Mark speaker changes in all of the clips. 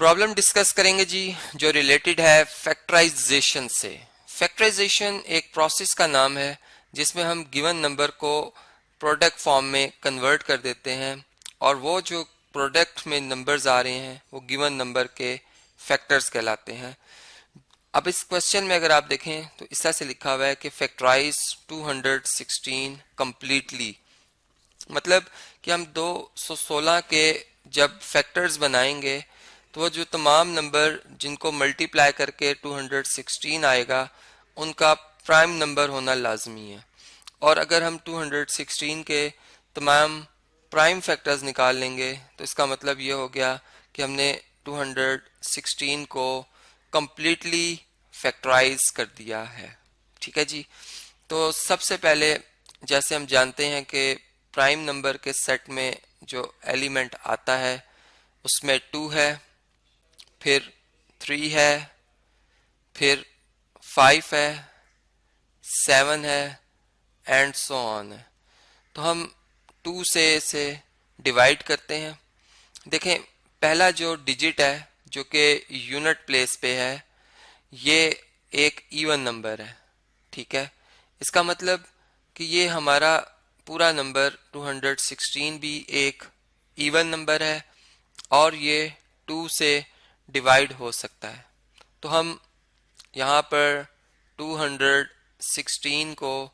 Speaker 1: Problem discuss करेंगे जी जो related है फैक्टराइजेशन से। फैक्टराइजेशन एक प्रोसेस का नाम है जिसमें हम गिवन नंबर को प्रोडक्ट फॉर्म में कन्वर्ट कर देते हैं और वो जो प्रोडक्ट में नंबर्स आ रहे हैं वो गिवन नंबर के फैक्टर्स कहलाते हैं। अब इस क्वेश्चन में अगर आप देखें तो इस तरह से लिखा हुआ है कि फैक्टराइज 216 कंप्लीटली, मतलब कि हम 216 के जब फैक्टर्स बनाएंगे तो वो जो तमाम नंबर जिनको मल्टीप्लाई करके 216 आएगा उनका प्राइम नंबर होना लाजमी है। और अगर हम 216 के तमाम प्राइम फैक्टर्स निकाल लेंगे तो इसका मतलब ये हो गया कि हमने 216 को कंप्लीटली फैक्टराइज कर दिया है। ठीक है जी। तो सबसे पहले जैसे हम जानते हैं कि प्राइम नंबर के सेट में जो एलिमेंट आता है उसमें 2 है, फिर 3 है, फिर 5 है, 7 है एंड सो ऑन है। तो हम 2 से इसे डिवाइड करते हैं। देखें पहला जो डिजिट है जो कि यूनिट प्लेस पे है ये एक इवन नंबर है। ठीक है, इसका मतलब कि ये हमारा पूरा नंबर 216 भी एक इवन नंबर है और ये 2 से डिवाइड हो सकता है। तो हम यहाँ पर 216 को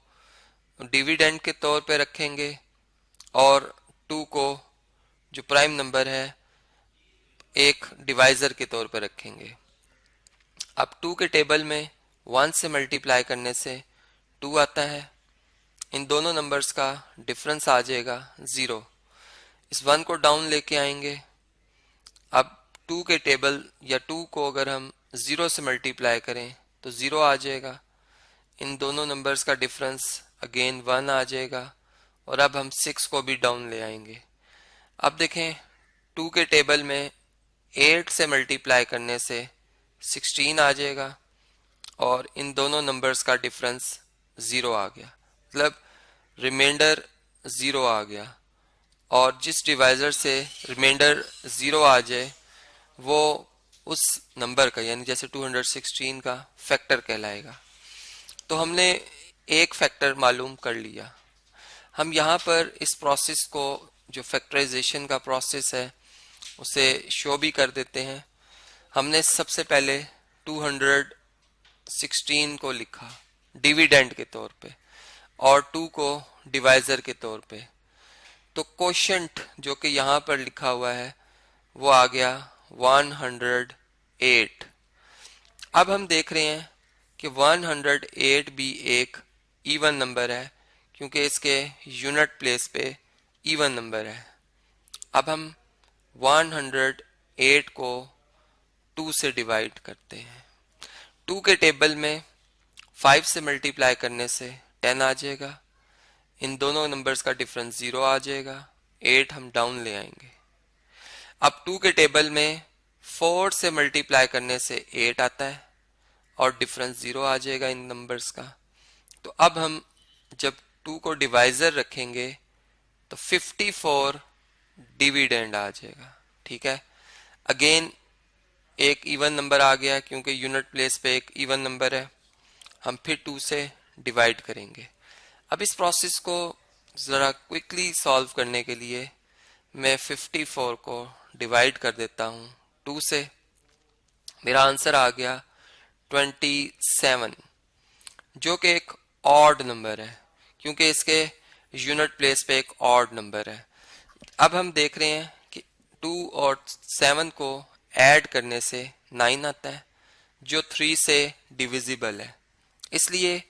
Speaker 1: डिविडेंड के तौर पे रखेंगे और 2 को जो प्राइम नंबर है एक डिवाइजर के तौर पर रखेंगे। अब 2 के टेबल में 1 से मल्टीप्लाई करने से 2 आता है, इन दोनों नंबर्स का डिफरेंस आ जाएगा 0। इस 1 को डाउन लेके आएंगे। अब 2 के टेबल या 2 को अगर हम 0 से मल्टीप्लाई करें तो 0 आ जाएगा, इन दोनों नंबर्स का डिफरेंस अगेन 1 आ जाएगा और अब हम 6 को भी डाउन ले आएंगे। अब देखें 2 के टेबल में 8 से मल्टीप्लाई करने से 16 आ जाएगा और इन दोनों नंबर्स का डिफरेंस 0 आ गया, मतलब रिमाइंडर 0 आ गया। और जिस डिवाइजर से रिमाइंडर 0 आ जाए वो उस नंबर का यानी जैसे 216 का फैक्टर कहलाएगा। तो हमने एक फैक्टर मालूम कर लिया। हम यहाँ पर इस प्रोसेस को जो फैक्टराइजेशन का प्रोसेस है उसे शो भी कर देते हैं। हमने सबसे पहले 216 को लिखा डिविडेंड के तौर पे और 2 को डिवाइजर के तौर पे। तो कोशेंट जो कि यहाँ पर लिखा हुआ है वो आ गया 108। अब हम देख रहे हैं कि 108 भी एक इवन नंबर है क्योंकि इसके यूनिट प्लेस पे इवन नंबर है। अब हम 108 को 2 से डिवाइड करते हैं। 2 के टेबल में 5 से मल्टीप्लाई करने से 10 आ जाएगा, इन दोनों नंबर्स का डिफरेंस 0 आ जाएगा, 8 हम डाउन ले आएंगे। अब 2 के टेबल में 4 से मल्टीप्लाई करने से 8 आता है और डिफरेंस 0 आ जाएगा इन नंबर्स का। तो अब हम जब 2 को डिवाइजर रखेंगे तो 54 डिविडेंड आ जाएगा। ठीक है, अगेन एक इवन नंबर आ गया क्योंकि यूनिट प्लेस पे एक इवन नंबर है। हम फिर 2 से डिवाइड करेंगे। अब इस प्रोसेस को ज़रा क्विकली सॉल्व करने के लिए मैं 54 को डिवाइड कर देता हूँ 2 से। मेरा आंसर आ गया 27 जो कि एक ऑड नंबर है क्योंकि इसके यूनिट प्लेस पे एक ऑड नंबर है। अब हम देख रहे हैं कि 2 और 7 को ऐड करने से 9 आता है जो 3 से डिविजिबल है, इसलिए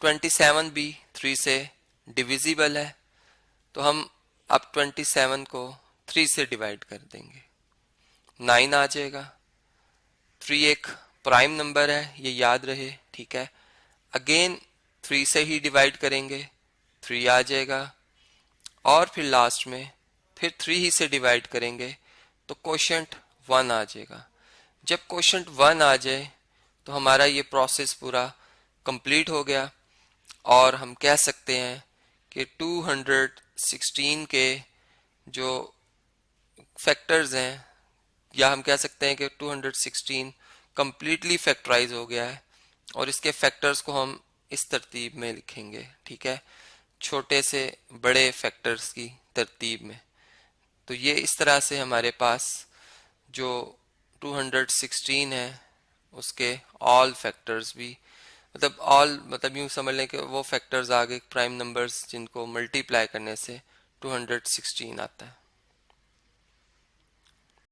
Speaker 1: 27 भी 3 से डिविजिबल है। तो हम अब 27 को 3 से डिवाइड कर देंगे, 9 आ जाएगा। 3 एक प्राइम नंबर है ये याद रहे। ठीक है, अगेन 3 से ही डिवाइड करेंगे, 3 आ जाएगा और फिर लास्ट में फिर 3 ही से डिवाइड करेंगे तो कोशेंट 1 आ जाएगा। जब कोशेंट 1 आ जाए तो हमारा ये प्रोसेस पूरा कंप्लीट हो गया और हम कह सकते हैं कि 216 के जो फैक्टर्स हैं या हम कह सकते हैं कि 216 कंप्लीटली फैक्टराइज हो गया है, और इसके फैक्टर्स को हम इस तरतीब में लिखेंगे, ठीक है, छोटे से बड़े फैक्टर्स की तरतीब में। तो ये इस तरह से हमारे पास जो 216 है उसके ऑल फैक्टर्स भी, मतलब ऑल मतलब यूं समझ लें कि वो फैक्टर्स आगे प्राइम नंबर्स जिनको मल्टीप्लाई करने से 216 आता है।